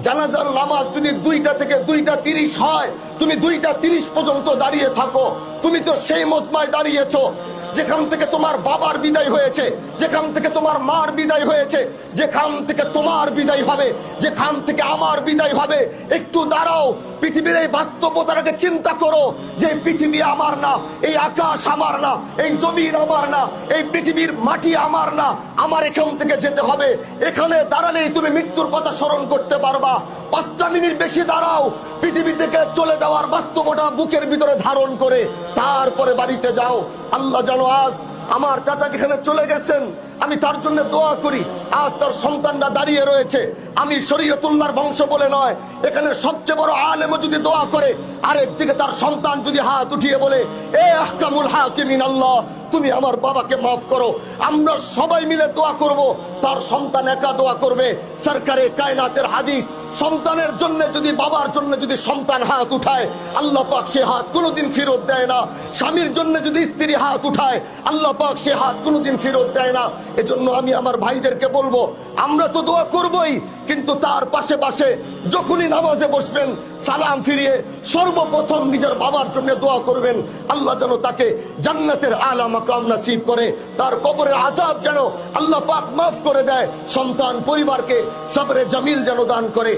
জানাজার নামাজ যদি 2টা থেকে 2টা 30 হয়, তুমি 2টা 30 পর্যন্ত দাঁড়িয়ে থাকো। তুমি তো সেই মজমায় দাঁড়িয়েছো যেখান থেকে তোমার বাবার বিদায় হয়েছে, যেখান থেকে তোমার মার বিদায় হয়েছে, যেখান থেকে তোমার বিদায় হবে, যেখান থেকে আমার বিদায় হবে। একটু দাঁড়াও, পৃথিবীর এই বাস্তবতাটাকে চিন্তা করো যে পৃথিবী আমার না, এই আকাশ আমার না, এই জমিন আমার না, এই পৃথিবীর মাটি আমার না। আমার এখান থেকে যেতে হবে। এখানে দাঁড়ালেই তুমি মৃত্যুর কথা স্মরণ করতে পারবা। 5টা মিনিট বেশি দাঁড়াও, পৃথিবী থেকে চলে যাওয়ার বাস্তবতা বুকের ভিতরে ধারণ করে তারপরে বাড়িতে যাও। আল্লাহ জানো আজ আমার চাচা যেখানে চলে গেছেন, আমি তার জন্য দোয়া করি। আজ তার সন্তানরা দাঁড়িয়ে রয়েছে। আমি শরীয়তুল্লাহর বংশ বলে নয়, এখানে সবচেয়ে বড় আলেমও যদি দোয়া করে, আরেকদিকে তার সন্তান যদি হাত উঠিয়ে বলে, এ আহকামুল হাকিমিন আল্লাহ, তুমি আমার বাবাকে মাফ করো, আমরা সবাই মিলে দোয়া করব। তার সন্তান একা দোয়া করবে। সরকারে কায়নাতের হাদিস, সন্তানের জন্য যদি, বাবার জন্য যদি সন্তান হাত উঠায়, আল্লাহ পাক সে হাত কোনোদিন ফেরত দেয় না। স্বামীর জন্য যদি স্ত্রী হাত উঠায়, আল্লাহ পাক সে হাত কোনোদিন ফেরত দেয় না। এজন্য আমি আমার ভাইদেরকে বলবো, আমরা তো দোয়া করবই, কিন্তু তার পাশে পাশে যখনই নামাজে বসবেন, সালাম ফিরিয়ে সর্বপ্রথম নিজের বাবার জন্য দোয়া করবেন। আল্লাহ যেন তাকে জান্নাতের আলা মাকাম নসিব করে, তার কবরের আযাব যেন আল্লাহ পাক মাফ করে দেয়, সন্তান পরিবারকে সবরে জামিল যেন দান করে।